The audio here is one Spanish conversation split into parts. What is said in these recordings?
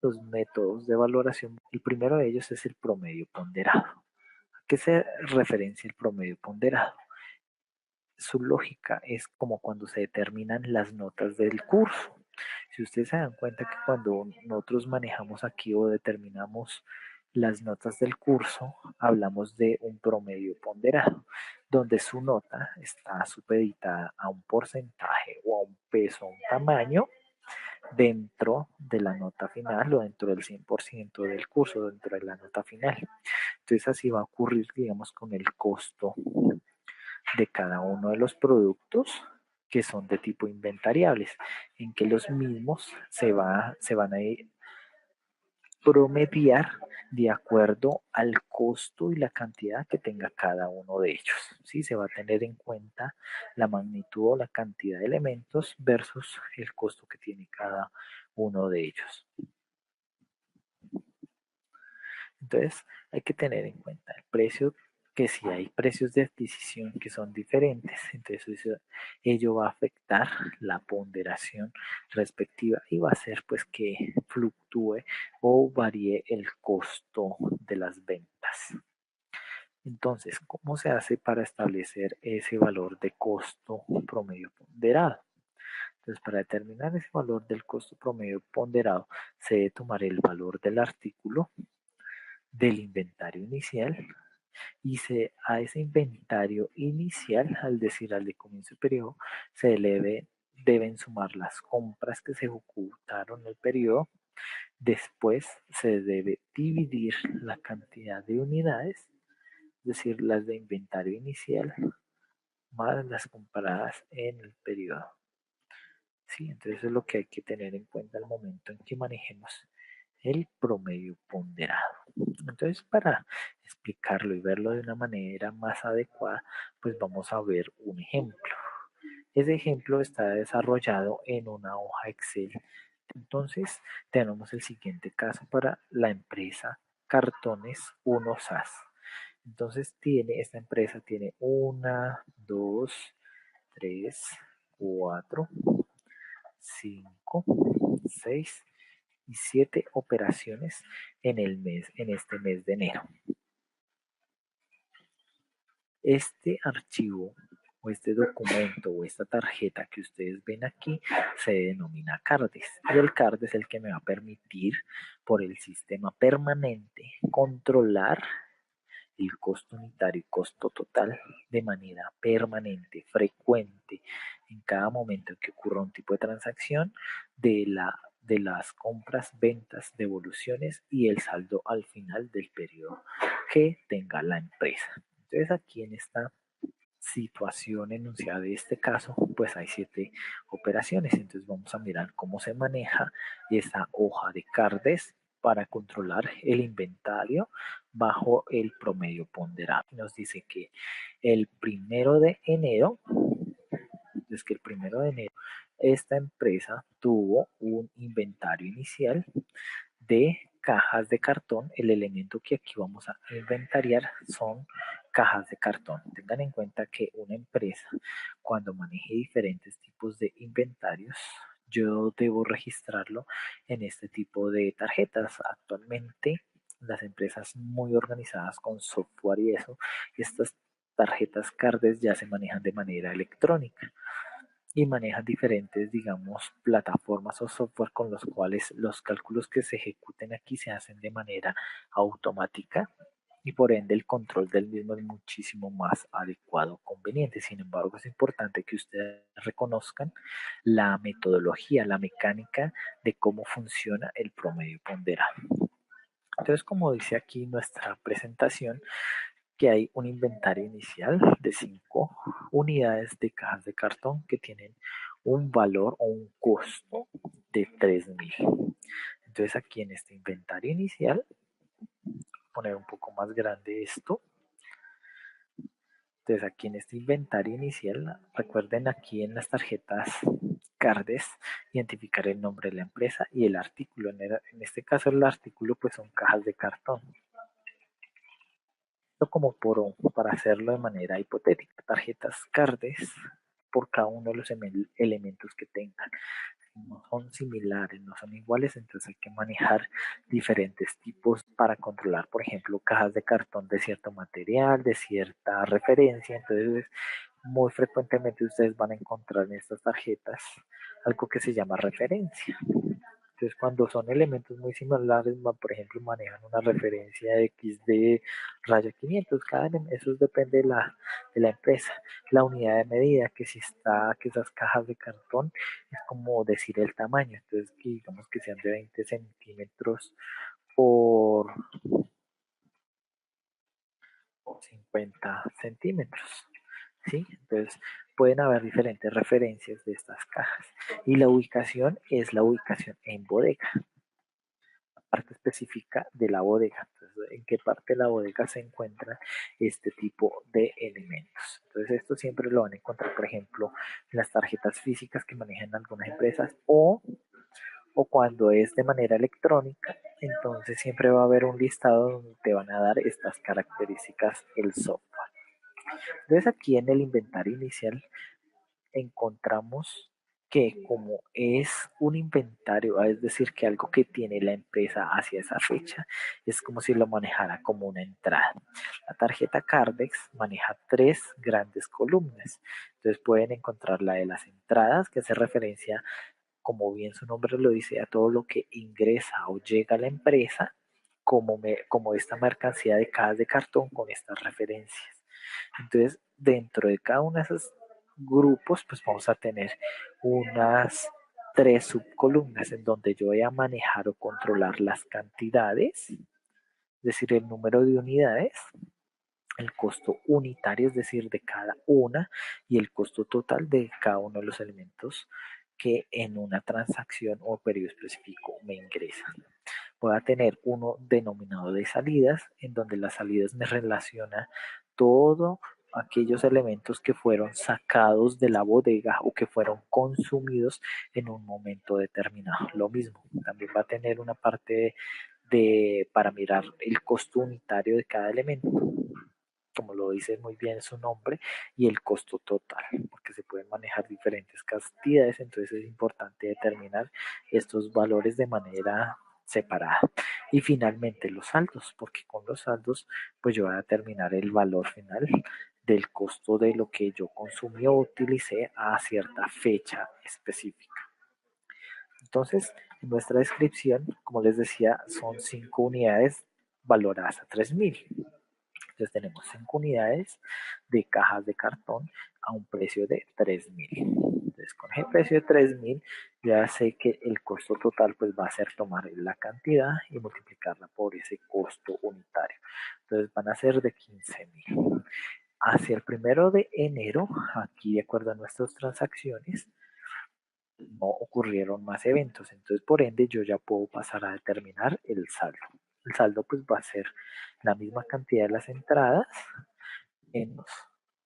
Los métodos de valoración, el primero de ellos es el promedio ponderado. ¿A qué se referencia el promedio ponderado? Su lógica es como cuando se determinan las notas del curso. Si ustedes se dan cuenta que cuando nosotros manejamos aquí o determinamos las notas del curso, hablamos de un promedio ponderado, donde su nota está supeditada a un porcentaje o a un peso, a un tamaño dentro de la nota final o dentro del 100% del curso, dentro de la nota final. Entonces así va a ocurrir, digamos, con el costo de cada uno de los productos que son de tipo inventariables, en que los mismos se van a promediar de acuerdo al costo y la cantidad que tenga cada uno de ellos. ¿Sí? Se va a tener en cuenta la magnitud o la cantidad de elementos versus el costo que tiene cada uno de ellos. Entonces hay que tener en cuenta el precio, que si hay precios de adquisición que son diferentes, entonces ello va a afectar la ponderación respectiva y va a hacer pues que fluctúe o varíe el costo de las ventas. Entonces, ¿cómo se hace para establecer ese valor de costo promedio ponderado? Entonces, para determinar ese valor del costo promedio ponderado, se debe tomar el valor del artículo, del inventario inicial, y a ese inventario inicial, al decir al de comienzo de periodo, se deben sumar las compras que se ejecutaron en el periodo. Después se debe dividir la cantidad de unidades, es decir, las de inventario inicial, más las compradas en el periodo. ¿Sí? Entonces eso es lo que hay que tener en cuenta al momento en que manejemos el promedio ponderado. Entonces, para explicarlo y verlo de una manera más adecuada, pues vamos a ver un ejemplo. Ese ejemplo está desarrollado en una hoja Excel. Entonces, tenemos el siguiente caso para la empresa Cartones 1 SAS. Entonces, esta empresa tiene 1, 2, 3, 4, 5, 6 y 7 operaciones en este mes de enero. Este archivo o este documento o esta tarjeta que ustedes ven aquí se denomina CARDES, y el CARDES es el que me va a permitir por el sistema permanente controlar el costo unitario y costo total de manera permanente, frecuente, en cada momento que ocurra un tipo de transacción de las compras, ventas, devoluciones y el saldo al final del periodo que tenga la empresa. Entonces aquí en esta situación enunciada de este caso, pues hay 7 operaciones. Entonces vamos a mirar cómo se maneja esa hoja de CARDES para controlar el inventario bajo el promedio ponderado. Nos dice que el 1 de enero, es que el 1 de enero, esta empresa tuvo un inventario inicial de cajas de cartón. El elemento que aquí vamos a inventariar son cajas de cartón. Tengan en cuenta que una empresa, cuando maneje diferentes tipos de inventarios, yo debo registrarlo en este tipo de tarjetas. Actualmente, las empresas muy organizadas con software y eso, estas tarjetas CARDES ya se manejan de manera electrónica y manejan diferentes, digamos, plataformas o software con los cuales los cálculos que se ejecuten aquí se hacen de manera automática y por ende el control del mismo es muchísimo más adecuado, conveniente. Sin embargo, es importante que ustedes reconozcan la metodología, la mecánica de cómo funciona el promedio ponderado. Entonces, como dice aquí nuestra presentación, que hay un inventario inicial de 5 unidades de cajas de cartón que tienen un valor o un costo de 3.000. Entonces aquí en este inventario inicial, poner un poco más grande esto. Entonces aquí en este inventario inicial, recuerden aquí en las tarjetas CARDES, identificar el nombre de la empresa y el artículo. En este caso el artículo pues son cajas de cartón. como para hacerlo de manera hipotética, tarjetas Cardes por cada uno de los elementos que tengan. No son similares, no son iguales, entonces hay que manejar diferentes tipos para controlar, por ejemplo, cajas de cartón de cierto material, de cierta referencia. Entonces muy frecuentemente ustedes van a encontrar en estas tarjetas algo que se llama referencia. Entonces, cuando son elementos muy similares, por ejemplo, manejan una referencia XD raya 500, eso depende de la empresa. La unidad de medida, que esas cajas de cartón, es como decir el tamaño. Entonces, digamos que sean de 20 centímetros por 50 centímetros. ¿Sí? Entonces, pueden haber diferentes referencias de estas cajas. Y la ubicación es la ubicación en bodega, parte específica de la bodega. Entonces, en qué parte de la bodega se encuentra este tipo de elementos. Entonces, esto siempre lo van a encontrar, por ejemplo, en las tarjetas físicas que manejan algunas empresas o cuando es de manera electrónica, entonces siempre va a haber un listado donde te van a dar estas características el software. Entonces, aquí en el inventario inicial encontramos que como es un inventario, es decir, que algo que tiene la empresa hacia esa fecha, es como si lo manejara como una entrada. La tarjeta Cardex maneja tres grandes columnas. Entonces pueden encontrar la de las entradas, que hace referencia, como bien su nombre lo dice, a todo lo que ingresa o llega a la empresa, como esta mercancía de cajas de cartón con estas referencias. Entonces, dentro de cada uno de esos grupos, pues vamos a tener unas tres subcolumnas en donde yo voy a manejar o controlar las cantidades, es decir, el número de unidades, el costo unitario, es decir, de cada una, y el costo total de cada uno de los elementos que en una transacción o periodo específico me ingresan. Voy a tener uno denominado de salidas, en donde las salidas me relaciona todo aquellos elementos que fueron sacados de la bodega o que fueron consumidos en un momento determinado. Lo mismo, también va a tener una parte para mirar el costo unitario de cada elemento, como lo dice muy bien su nombre, y el costo total, porque se pueden manejar diferentes cantidades, entonces es importante determinar estos valores de manera separada. Y finalmente los saldos, porque con los saldos pues yo voy a determinar el valor final del costo de lo que yo consumí o utilicé a cierta fecha específica. Entonces, en nuestra descripción, como les decía, son 5 unidades valoradas a 3.000. Entonces tenemos 5 unidades de cajas de cartón a un precio de 3.000. Entonces con ese precio de 3.000 ya sé que el costo total pues va a ser tomar la cantidad y multiplicarla por ese costo unitario. Entonces van a ser de 15.000. Hacia el 1 de enero, aquí de acuerdo a nuestras transacciones, no ocurrieron más eventos. Entonces por ende yo ya puedo pasar a determinar el saldo. El saldo pues va a ser la misma cantidad de las entradas menos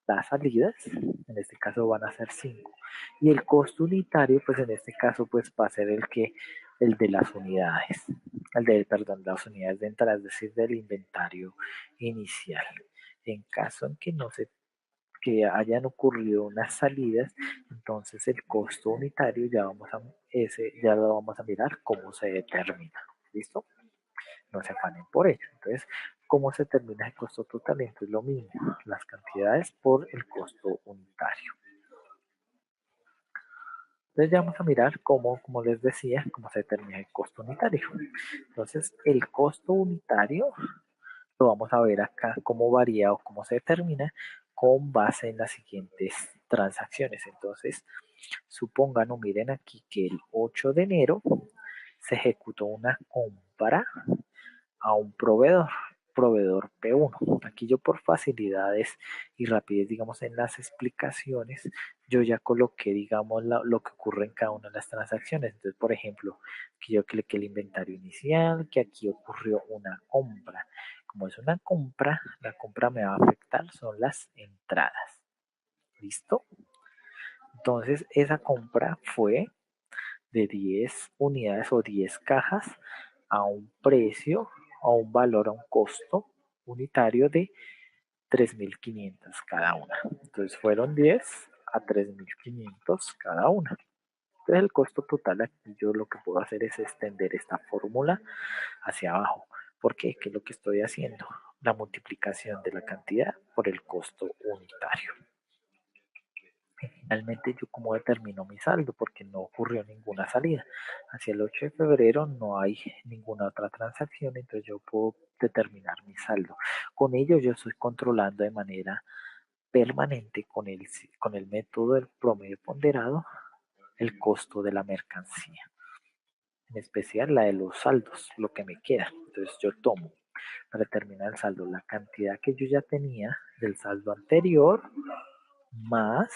las salidas, en este caso van a ser 5. Y el costo unitario, pues en este caso, pues va a ser el de las unidades, perdón, las unidades de entrada, es decir, del inventario inicial. En caso en que no se que hayan ocurrido unas salidas, entonces el costo unitario ya lo vamos a mirar cómo se determina. ¿Listo? No se afanen por ello. Entonces, ¿cómo se determina el costo total? Entonces, lo mismo, las cantidades por el costo unitario. Entonces, ya vamos a mirar cómo, como les decía, cómo se determina el costo unitario. Entonces, el costo unitario lo vamos a ver acá cómo varía o cómo se determina con base en las siguientes transacciones. Entonces, supongan o miren aquí que el 8 de enero se ejecutó una compra a un proveedor P1. Aquí yo por facilidades y rapidez, digamos, en las explicaciones, yo ya coloqué, digamos, lo que ocurre en cada una de las transacciones. Entonces, por ejemplo, que yo cliqué el inventario inicial, que aquí ocurrió una compra. Como es una compra, la compra me va a afectar, son las entradas. ¿Listo? Entonces, esa compra fue de 10 unidades o 10 cajas a un precio, a un valor, a un costo unitario de 3.500 cada una. Entonces fueron 10 a 3.500 cada una. Entonces el costo total aquí yo lo que puedo hacer es extender esta fórmula hacia abajo. ¿Por qué? ¿Qué es lo que estoy haciendo? La multiplicación de la cantidad por el costo unitario. Finalmente yo como determino mi saldo porque no ocurrió ninguna salida. Hacia el 8 de febrero no hay ninguna otra transacción, entonces yo puedo determinar mi saldo. Con ello yo estoy controlando de manera permanente con el método del promedio ponderado el costo de la mercancía, en especial la de los saldos, lo que me queda. Entonces yo tomo para determinar el saldo la cantidad que yo ya tenía del saldo anterior más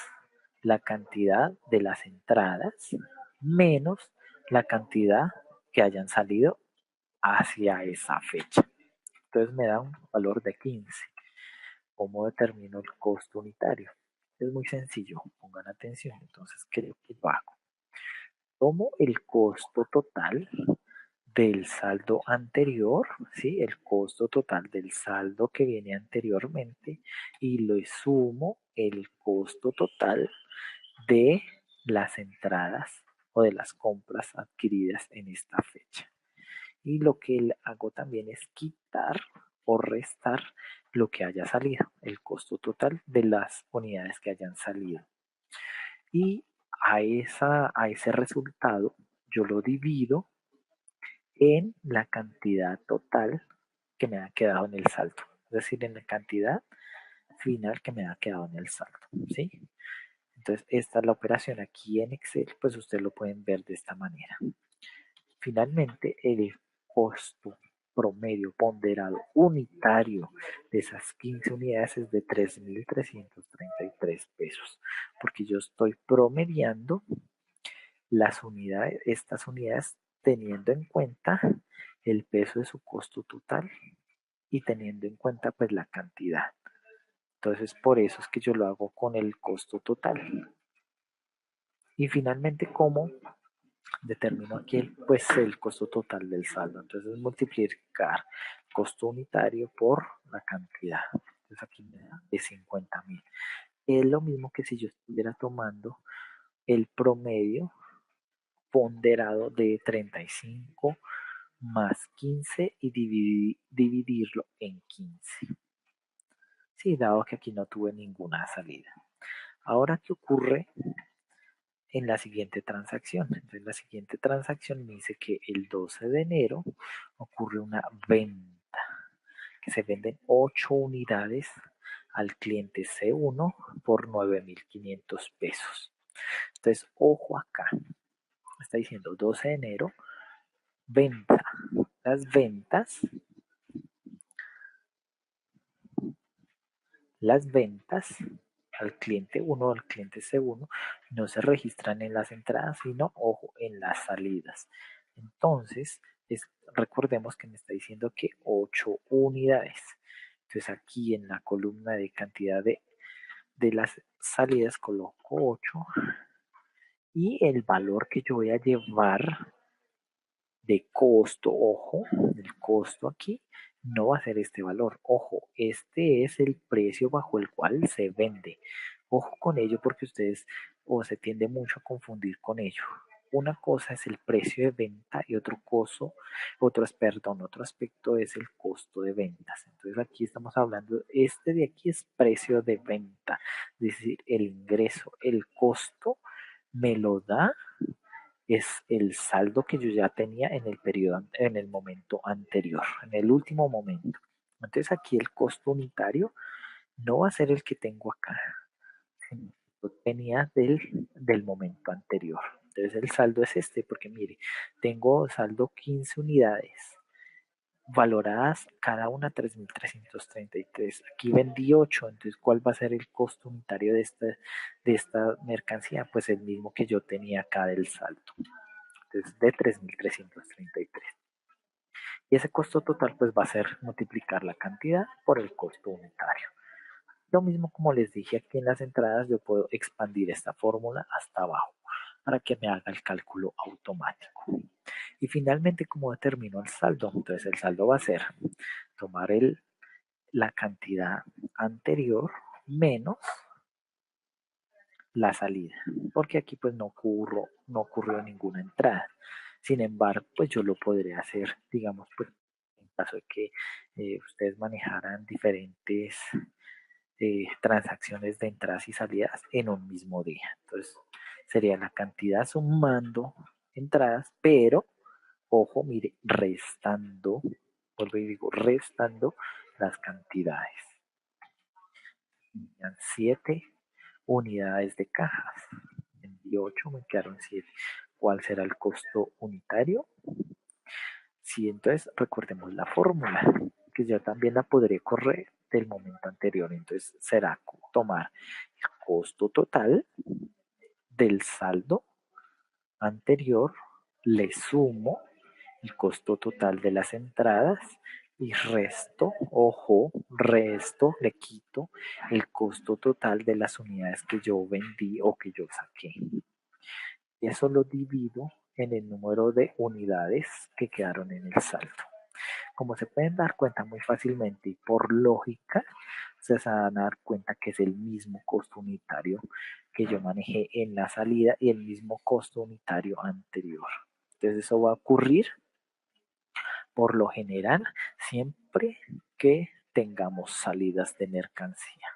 la cantidad de las entradas menos la cantidad que hayan salido hacia esa fecha. Entonces me da un valor de 15. ¿Cómo determino el costo unitario? Es muy sencillo, pongan atención. Entonces, ¿qué es lo que hago? Tomo el costo total del saldo anterior, ¿sí? El costo total del saldo que viene anteriormente y le sumo el costo total de las entradas o de las compras adquiridas en esta fecha. Y lo que hago también es quitar o restar lo que haya salido, el costo total de las unidades que hayan salido. Y a ese resultado yo lo divido en la cantidad total que me ha quedado en el saldo, es decir, en la cantidad final que me ha quedado en el saldo, ¿sí? Entonces, esta es la operación aquí en Excel, pues ustedes lo pueden ver de esta manera. Finalmente, el costo promedio ponderado unitario de esas 15 unidades es de 3.333 pesos, porque yo estoy promediando las unidades, estas unidades teniendo en cuenta el peso de su costo total y teniendo en cuenta pues la cantidad. Entonces por eso es que yo lo hago con el costo total. Y finalmente, ¿cómo determino aquí el costo total del saldo? Entonces multiplicar costo unitario por la cantidad. Entonces aquí me da de 50.000. Es lo mismo que si yo estuviera tomando el promedio ponderado de 35 más 15 y dividirlo en 15. Sí, dado que aquí no tuve ninguna salida. Ahora, ¿qué ocurre en la siguiente transacción? Entonces, la siguiente transacción me dice que el 12 de enero ocurre una venta, que se venden 8 unidades al cliente C1 por 9.500 pesos. Entonces, ojo acá, está diciendo 12 de enero, venta. Las ventas al cliente 1 o al cliente C1 no se registran en las entradas, sino, ojo, en las salidas. Entonces, recordemos que me está diciendo que 8 unidades. Entonces, aquí en la columna de cantidad de las salidas coloco 8 y el valor que yo voy a llevar de costo, ojo, el costo aquí no va a ser este valor. Ojo, este es el precio bajo el cual se vende. Ojo con ello porque ustedes o se tiende mucho a confundir con ello. Una cosa es el precio de venta y otro aspecto es el costo de ventas. Entonces aquí estamos hablando, este de aquí es precio de venta, es decir, el ingreso, el costo me lo da es el saldo que yo ya tenía en el periodo, en el momento anterior, en el último momento. Entonces aquí el costo unitario no va a ser el que tengo acá, sino lo tenía del momento anterior. Entonces el saldo es este, porque mire, tengo saldo 15 unidades, valoradas cada una 3.333. Aquí vendí 8, entonces ¿cuál va a ser el costo unitario de esta mercancía? Pues el mismo que yo tenía acá del saldo. Entonces, de 3.333. Y ese costo total pues va a ser multiplicar la cantidad por el costo unitario. Lo mismo como les dije aquí en las entradas, yo puedo expandir esta fórmula hasta abajo para que me haga el cálculo automático. Y finalmente, ¿cómo determino el saldo? Entonces el saldo va a ser tomar la cantidad anterior menos la salida, porque aquí pues no ocurrió ninguna entrada. Sin embargo, pues yo lo podría hacer, digamos, pues en caso de que ustedes manejaran diferentes transacciones de entradas y salidas en un mismo día. Entonces, sería la cantidad sumando entradas, pero, ojo, mire, restando, vuelvo y digo, restando las cantidades. 7 unidades de cajas. En 8 me quedaron 7. ¿Cuál será el costo unitario? Sí, entonces recordemos la fórmula, que yo también la podré correr del momento anterior. Entonces será tomar el costo total del saldo anterior, le sumo el costo total de las entradas y resto, ojo, resto, le quito el costo total de las unidades que yo vendí o que yo saqué. Eso lo divido en el número de unidades que quedaron en el saldo. Como se pueden dar cuenta muy fácilmente y por lógica, se van a dar cuenta que es el mismo costo unitario que yo manejé en la salida y el mismo costo unitario anterior. Entonces eso va a ocurrir por lo general siempre que tengamos salidas de mercancía.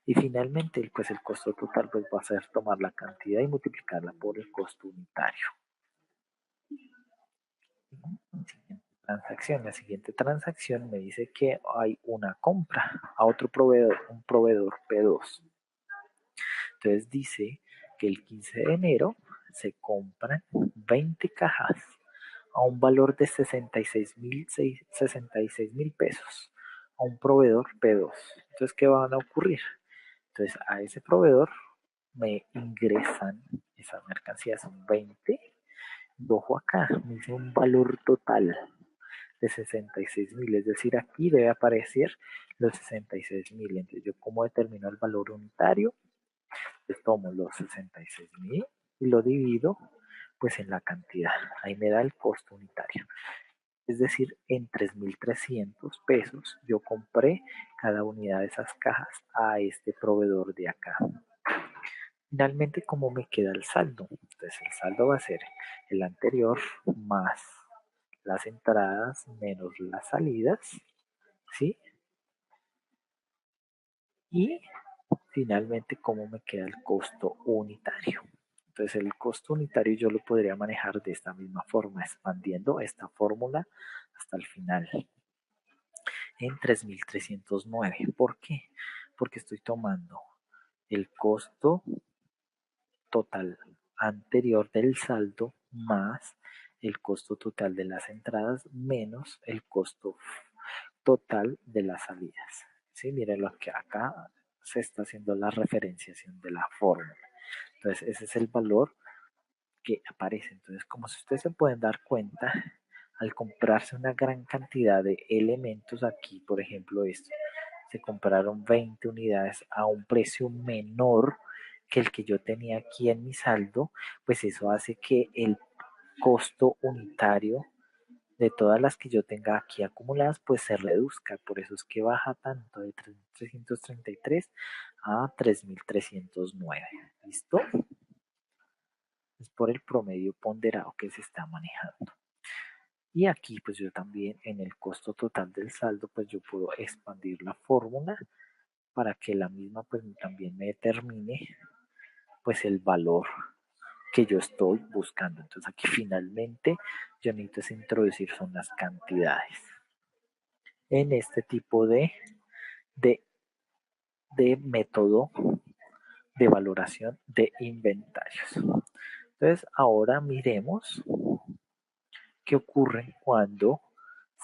Y finalmente, pues el costo total pues va a ser tomar la cantidad y multiplicarla por el costo unitario. La siguiente transacción me dice que hay una compra a otro proveedor, un proveedor P2. Entonces dice que el 15 de enero se compran 20 cajas a un valor de 66,000 pesos a un proveedor P2. Entonces, ¿qué van a ocurrir? Entonces, a ese proveedor me ingresan esas mercancías, son 20. Ojo acá, me dice un valor total de 66,000, es decir, aquí debe aparecer los 66,000. Entonces, yo como determino el valor unitario, pues tomo los 66,000 y lo divido pues en la cantidad. Ahí me da el costo unitario. Es decir, en 3,300 pesos yo compré cada unidad de esas cajas a este proveedor de acá. Finalmente, ¿cómo me queda el saldo? Entonces el saldo va a ser el anterior más las entradas menos las salidas, ¿sí? Y finalmente, ¿cómo me queda el costo unitario? Entonces el costo unitario yo lo podría manejar de esta misma forma, expandiendo esta fórmula hasta el final en 3,309. ¿Por qué? Porque estoy tomando el costo total anterior del saldo más el costo total de las entradas menos el costo total de las salidas. ¿Sí? Miren lo que acá se está haciendo la referenciación de la fórmula. Entonces ese es el valor que aparece. Entonces, como si ustedes se pueden dar cuenta, al comprarse una gran cantidad de elementos aquí, por ejemplo esto, se compraron 20 unidades a un precio menor que el que yo tenía aquí en mi saldo, pues eso hace que el costo unitario de todas las que yo tenga aquí acumuladas, pues se reduzca. Por eso es que baja tanto de 3,333 a 3,309. ¿Listo? Es por el promedio ponderado que se está manejando. Y aquí pues yo también en el costo total del saldo pues yo puedo expandir la fórmula para que la misma pues también me determine pues el valor que yo estoy buscando. Entonces aquí finalmente yo necesito introducir son las cantidades en este tipo de, de método de valoración de inventarios. Entonces ahora miremos qué ocurre cuando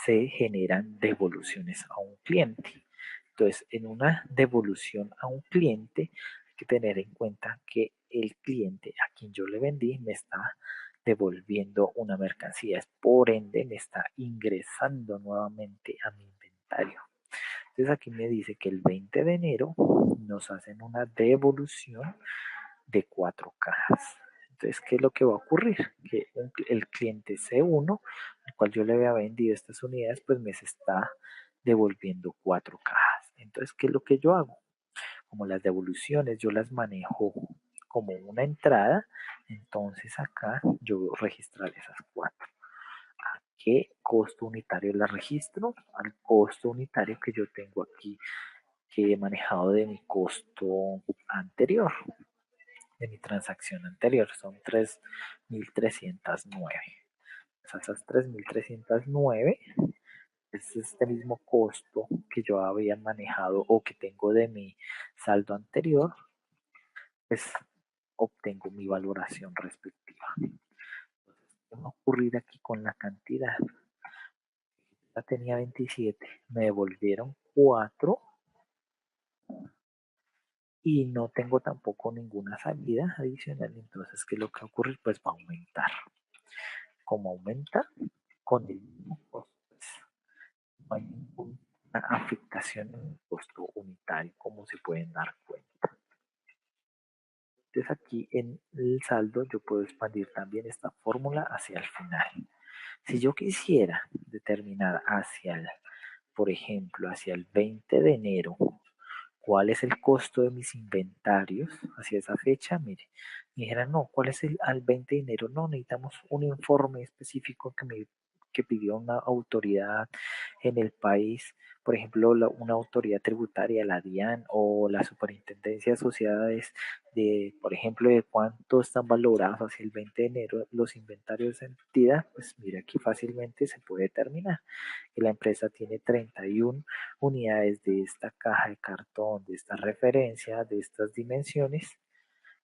se generan devoluciones a un cliente. Entonces, en una devolución a un cliente hay que tener en cuenta que el cliente a quien yo le vendí me está devolviendo una mercancía, por ende me está ingresando nuevamente a mi inventario. Entonces aquí me dice que el 20 de enero nos hacen una devolución de 4 cajas. Entonces, ¿qué es lo que va a ocurrir? Que el cliente C1, al cual yo le había vendido estas unidades, pues me está devolviendo 4 cajas. Entonces, ¿qué es lo que yo hago? Como las devoluciones yo las manejo como una entrada, entonces acá yo voy a registrar esas 4. ¿A qué costo unitario las registro? Al costo unitario que yo tengo aquí, que he manejado de mi costo anterior, de mi transacción anterior, son 3.309. Esas 3.309 es este mismo costo que yo había manejado o que tengo de mi saldo anterior, pues obtengo mi valoración respectiva. Entonces, ¿qué va a ocurrir aquí con la cantidad? Ya tenía 27, me devolvieron 4 y no tengo tampoco ninguna salida adicional. Entonces, ¿qué es lo que va a ocurrir? Pues va a aumentar. Como aumenta con el mismo costo, pues, no hay ninguna afectación en el costo unitario, como se pueden dar cuenta. Entonces aquí en el saldo yo puedo expandir también esta fórmula hacia el final. Si yo quisiera determinar hacia el, por ejemplo, hacia el 20 de enero, cuál es el costo de mis inventarios hacia esa fecha, mire, me dijeran, no, ¿cuál es el al 20 de enero? No, necesitamos un informe específico que pidió una autoridad en el país, por ejemplo, una autoridad tributaria, la DIAN o la Superintendencia de Sociedades, de, por ejemplo, de cuánto están valorados hacia el 20 de enero los inventarios de entidad, pues mira, aquí fácilmente se puede determinar que la empresa tiene 31 unidades de esta caja de cartón, de esta referencia, de estas dimensiones,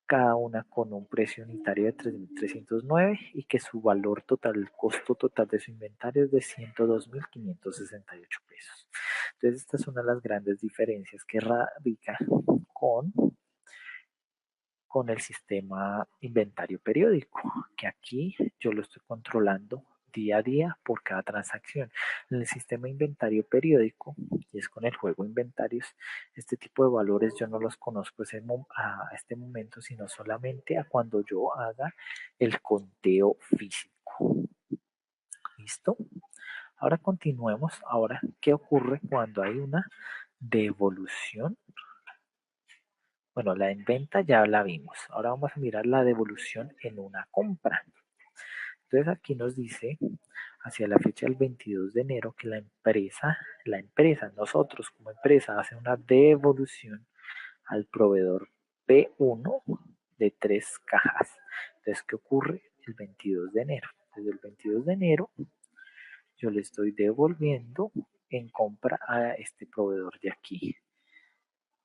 cada una con un precio unitario de 3.309 y que su valor total, el costo total de su inventario es de 102.568 pesos. Entonces, esta es una de las grandes diferencias que radica con el sistema inventario periódico, que aquí yo lo estoy controlando día a día por cada transacción. En el sistema inventario periódico, y es con el juego inventarios, este tipo de valores yo no los conozco a este momento, sino solamente a cuando yo haga el conteo físico. ¿Listo? Ahora continuemos. Ahora, ¿qué ocurre cuando hay una devolución? Bueno, la en venta ya la vimos. Ahora vamos a mirar la devolución en una compra. Entonces aquí nos dice hacia la fecha del 22 de enero que la empresa, nosotros como empresa, hace una devolución al proveedor P1 de 3 cajas. Entonces, ¿qué ocurre el 22 de enero? Desde el 22 de enero yo le estoy devolviendo en compra a este proveedor de aquí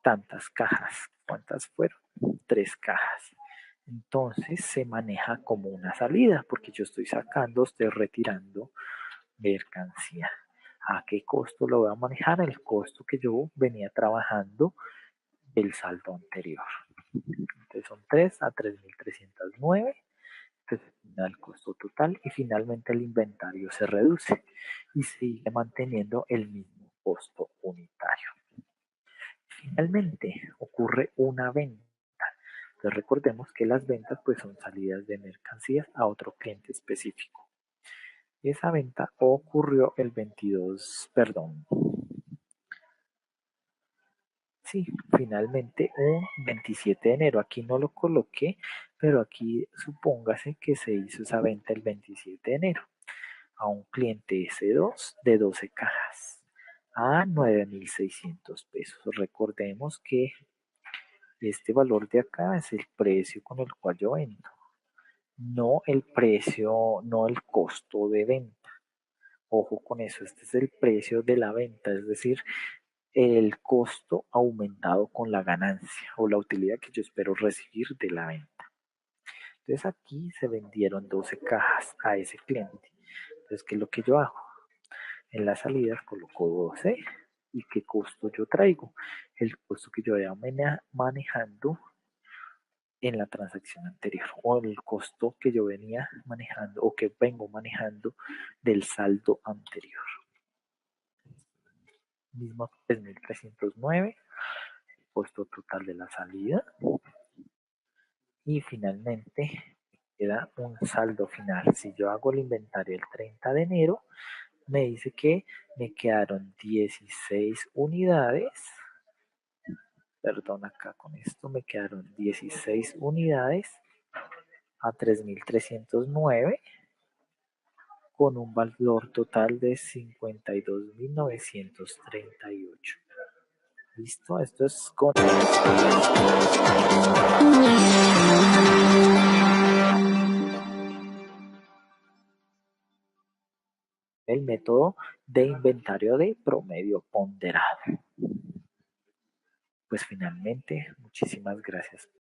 tantas cajas. ¿Cuántas fueron? 3 cajas. Entonces se maneja como una salida porque yo estoy sacando, estoy retirando mercancía. ¿A qué costo lo voy a manejar? El costo que yo venía trabajando del saldo anterior. Entonces son 3 a 3.309. Entonces el costo total y finalmente el inventario se reduce y sigue manteniendo el mismo costo unitario. Finalmente ocurre una venta. Entonces recordemos que las ventas pues son salidas de mercancías a otro cliente específico. Esa venta ocurrió el 22, perdón, sí, finalmente un 27 de enero. Aquí no lo coloqué, pero aquí supóngase que se hizo esa venta el 27 de enero a un cliente S2 de 12 cajas a 9.600 pesos. Recordemos que este valor de acá es el precio con el cual yo vendo, no el precio, no el costo de venta. Ojo con eso, este es el precio de la venta, es decir, el costo aumentado con la ganancia o la utilidad que yo espero recibir de la venta. Entonces aquí se vendieron 12 cajas a ese cliente. Entonces, ¿qué es lo que yo hago? En las salidas coloco 12 y qué costo yo traigo. El costo que yo vaya manejando en la transacción anterior o el costo que yo venía manejando o que vengo manejando del saldo anterior. Mismo 3.309, costo total de la salida y finalmente queda un saldo final. Si yo hago el inventario el 30 de enero, me dice que me quedaron 16 unidades. Perdón, acá con esto me quedaron 16 unidades a 3.309 con un valor total de 52.938. ¿Listo? Esto es con el método de inventario de promedio ponderado. Pues finalmente, muchísimas gracias